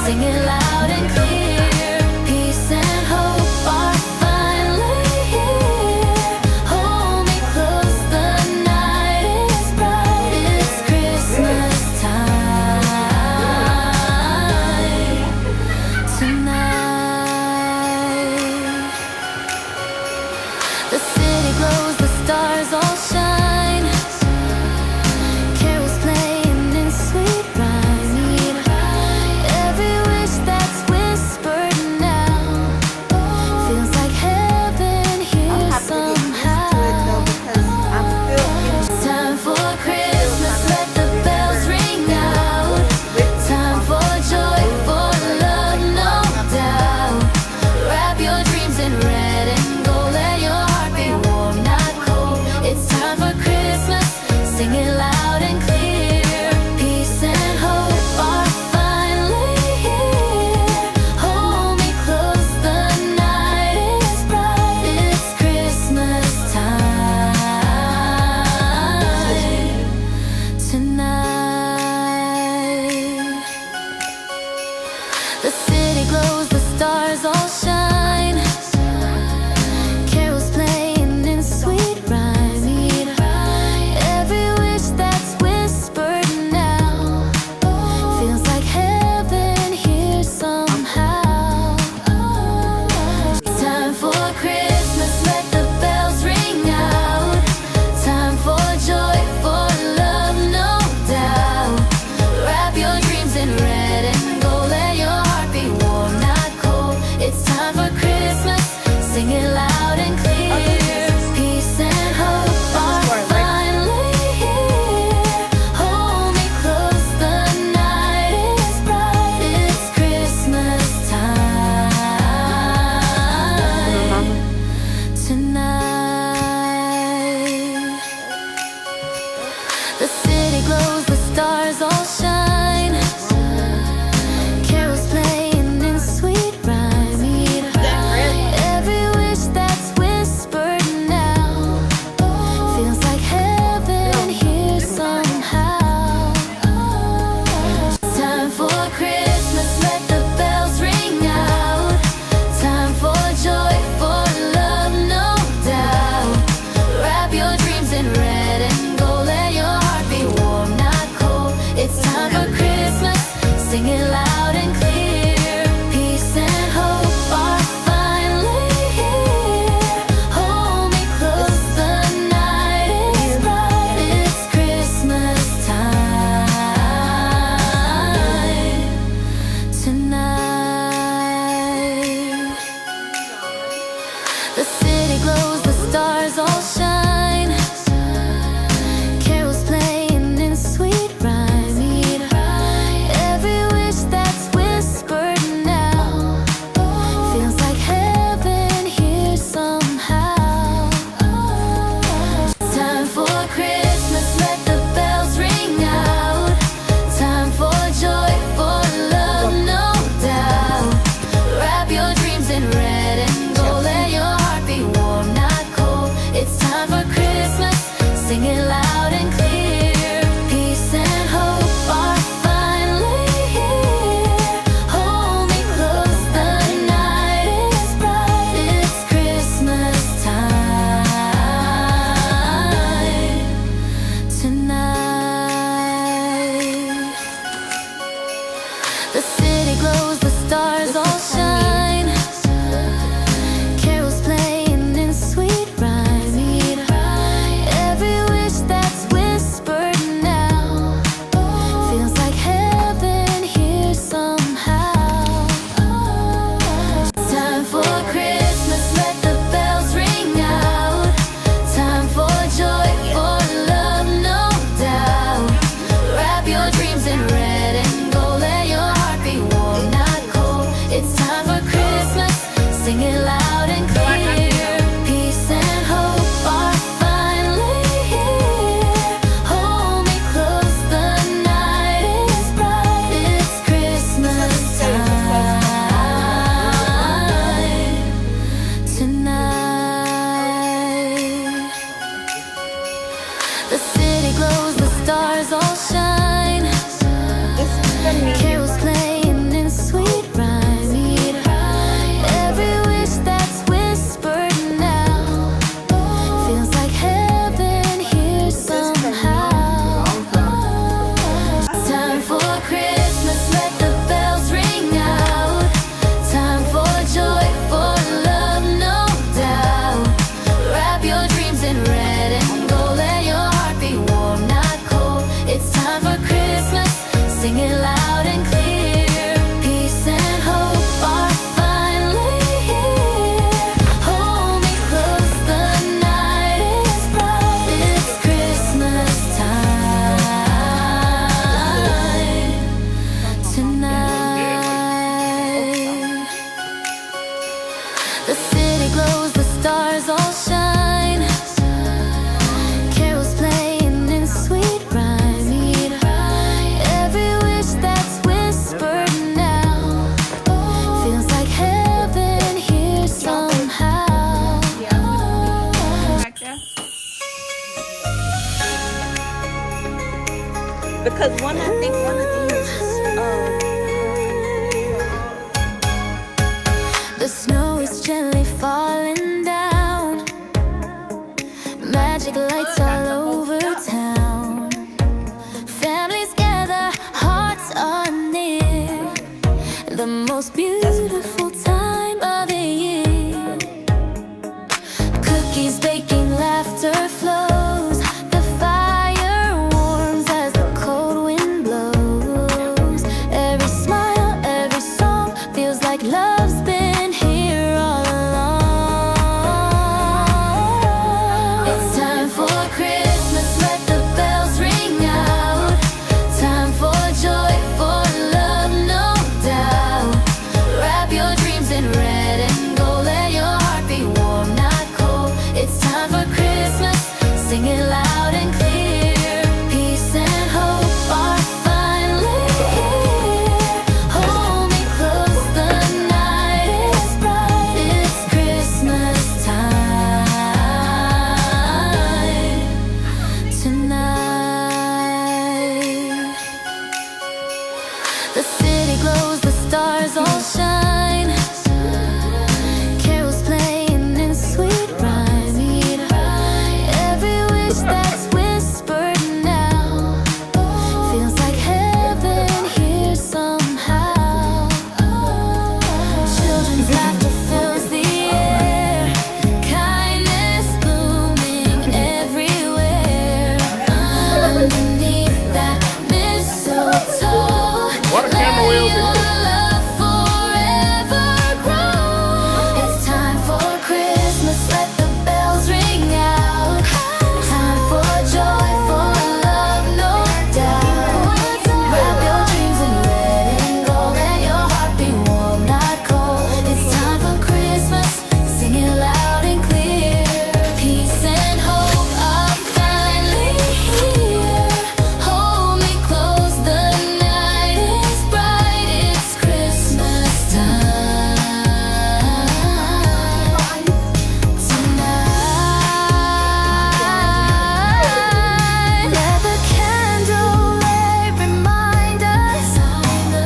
sing it loud and clear. Peace and hope are finally here. Hold me close, the night is bright. It's Christmas time tonight. The city glows, the stars all shine. Carols playing in sweet rhyme. Every wish that's whispered now feels like heaven here somehow. It's time for Christmas, let the bells ring out. Time for joy, for love, no doubt. Wrap your dreams in red and gold, let your heart be warm, not cold. It's time for Christmas, sing it loud and clear. Peace and hope are finally here. Hold me close, the night is bright. It's Christmas time tonight. The city glows, the stars all shine. Carols playing in sweet rhyme. Every wish that's whispered now feels like heaven here somehow. It's time for Christmas, let the bells ring out. Time for joy, for love, no doubt. Wrap your dreams in red and gold, let your heart be warm, not cold. It's time for Christmas, sing it loud and clear. Peace and hope are finally here. Hold me close, the night is bright. It's Christmas time tonight. The city glows, the stars all shine. Carols playing in sweet rhyme. Every wish that's whispered now feels like heaven here somehow. It's time for Christmas, let the bells ring out. Time for joy, for love, no doubt. Wrap your dreams in red and gold, let your heart be warm, not cold. It's time for Christmas, sing it loud and clear. Peace and hope are finally here. Hold me close, the night is bright. It's Christmas time tonight. The city glows, the stars all shine. Carols playing in sweet rhyme. Every wish that's whispered now feels like heaven here somehow. It's time for Christmas, let the bells ring out. Time for joy, for love, no doubt. Wrap your dreams in red and gold, let your heart be warm, not cold. It's time for Christmas, sing it loud and clear. Peace and hope are finally here. Hold me close, the night is bright. It's Christmas time tonight. The city glows, the stars all shine. Carols playing in sweet rhyme. Every wish that's whispered now feels like heaven here somehow. It's time for Christmas, let the bells ring out. Time for joy, for love, no doubt. Wrap your dreams in red and gold, let your heart be warm, not cold. It's time stars all shine. Carols playing in sweet rhyme. Every wish that's whispered now feels like heaven here somehow. Back there. Because I think one of these. The snow is gently falling down. Magic lights all over town. Families gather, hearts are near. The most beautiful time of the year. Cookies baking, laughter flows. The fire warms as the cold wind blows. Every smile, every song feels like love's been here all along. It's time for Christmas, let the bells ring out. Time for joy, for love, no doubt. Wrap your dreams in red and gold, let your heart be warm, not cold. It's time for Christmas, sing it loud and clear. Peace and hope are finally here. Hold me close, the night is bright. It's Christmas time tonight. The city glows, the stars all shine. Carols playing in sweet rhyme. Every wish that's whispered now feels like heaven here somehow. Children's laughter fills the air. Kindness blooming everywhere. Underneath that mistletoe, What a camera wheels let your love forever grow. It's time for Christmas, let the bells ring out. Time for joy, for love, no doubt. Wrap your dreams in red and gold, let your heart be warm, not cold. It's time for Christmas, sing it loud and clear. Peace and hope are finally here. Hold me close, the night is bright. It's Christmas time tonight. Let the candlelight remind us of the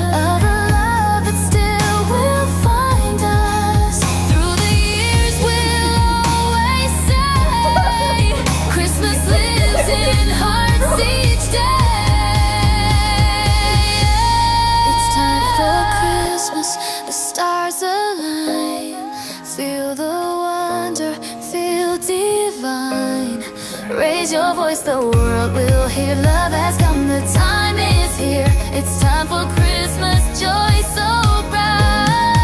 love that still will find us. Through the years we'll always say, Christmas lives in hearts each day. It's time for Christmas, the stars align. Feel the wonder, feel divine. Raise your voice, the world will hear. Love has come, the time is here. It's time for Christmas, joy so bright.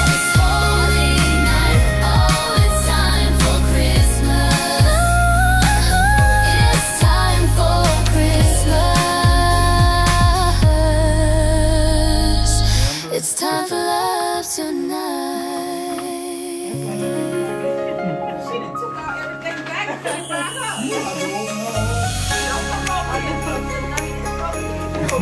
This holy night, oh, it's time for Christmas. It's time for Christmas. It's time for love tonight. She done took all everything back. Don't come over here.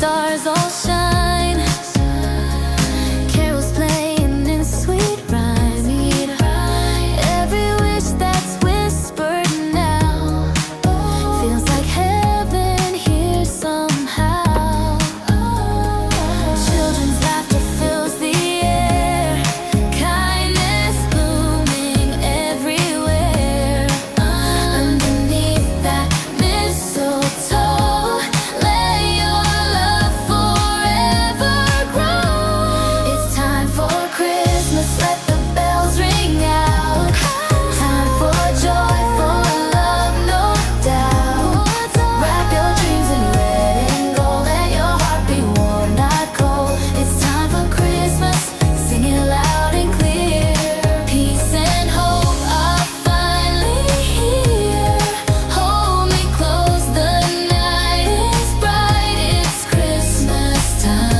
stars all shine. Carols playing in sweet rhyme. Every wish that's whispered now feels like heaven here somehow. Children's laughter fills the air, kindness blooming everywhere. Underneath that mistletoe, let your love forever grow. It's time for Christmas, let the bells ring out. Time for joy, for love, no doubt. Wrap your dreams in red and gold, let your heart be warm, not cold. It's time for Christmas, sing it loud and clear. Peace and hope are finally here. Hold me close, the night is bright. It's Christmas time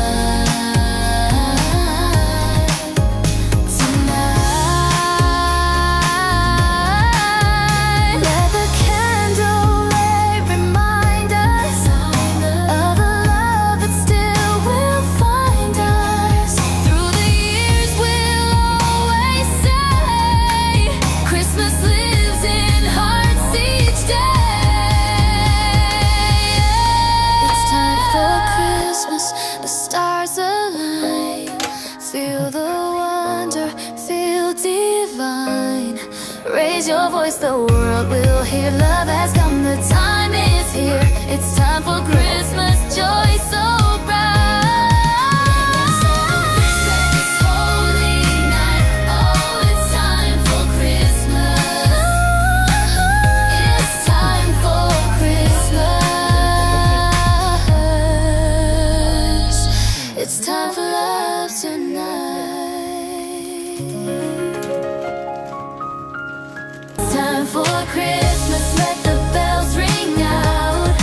tonight. Let the candlelight remind us of the love that still will find us. Through the years we'll always say, Christmas lives in hearts each day. It's time for Christmas, the stars align. Feel the wonder, feel divine. Raise your voice, the world will hear. Love has come, the time is here. It's time for Christmas, joy so bright. This holy night, oh, it's time for Christmas. It's time for Christmas. It's time for love tonight. Time for Christmas, let the bells ring out.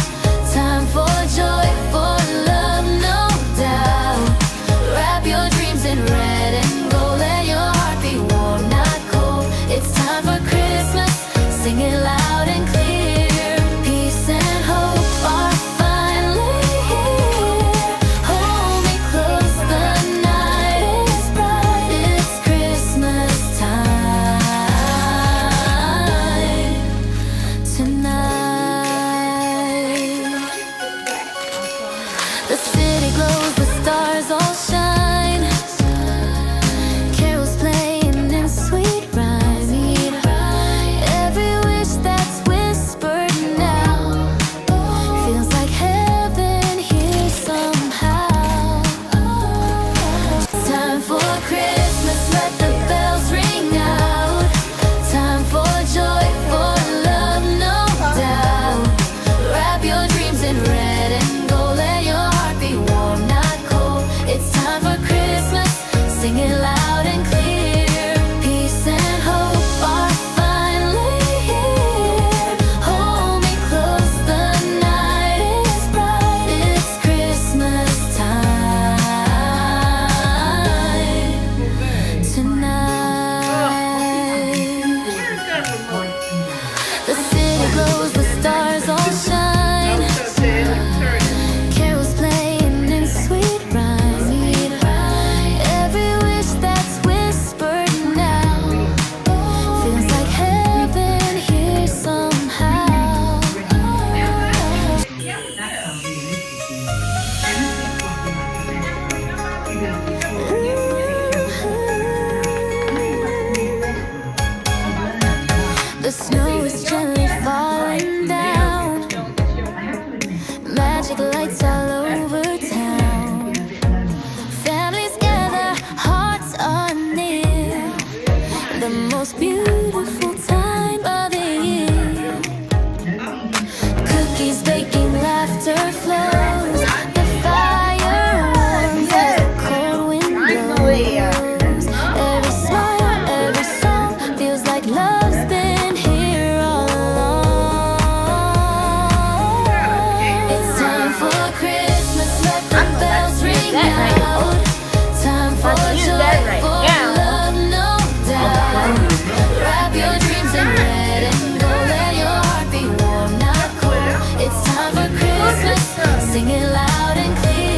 Time for joy, for love, no doubt. Wrap your dreams in red and gold, let your heart be warm, not cold. It's time for Christmas, sing it loud and clear. Peace and hope are finally here. Hold me close, the night is bright. It's Christmas time tonight. The city glows, the stars all shine. Carols playing in sweet rhyme. Every wish that's whispered now feels like heaven here somehow. Time for Christmas, let the bells ring out. Time for joy, for love, no doubt. Wrap your dreams in red and gold, let your heart be warm, not cold. It's time for Christmas, sing it loud and clear. Peace and hope are finally here. Hold me close, the night is bright. It's Christmas time tonight. The city glows, the stars all shine. Carols playing in sweet rhyme. Every wish that's whispered now feels like heaven here somehow. The snow is gently falling down. Magic lights all over town. Families gather, hearts are near. The most beautiful time of the year. Cookies baking, laughter flows. The fire warms as the cold wind blows. Every smile, every song feels like love's been here all along. It's time for Christmas, let the bells ring out. Time for joy, for love, no doubt. Wrap your dreams in red and gold, let your heart be warm, not cold. It's time for Christmas, sing it loud and clear.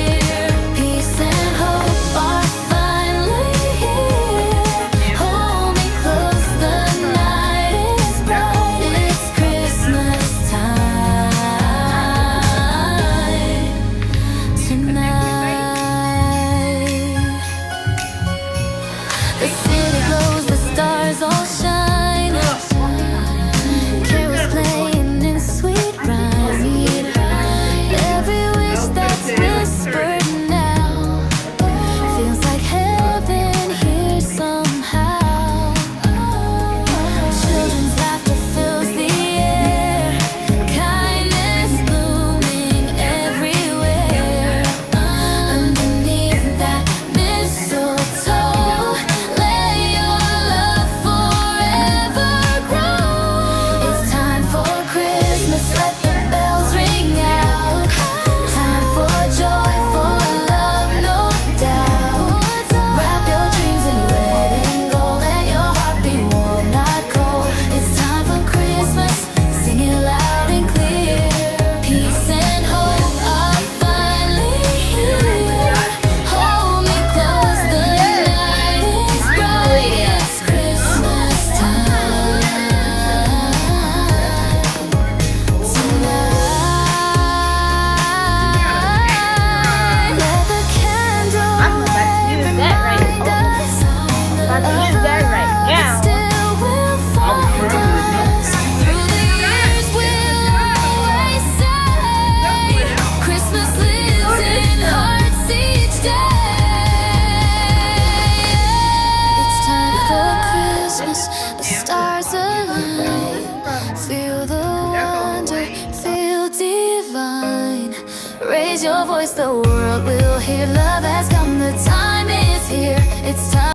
raise your voice, the world will hear. Love has come, the time is here. It's time.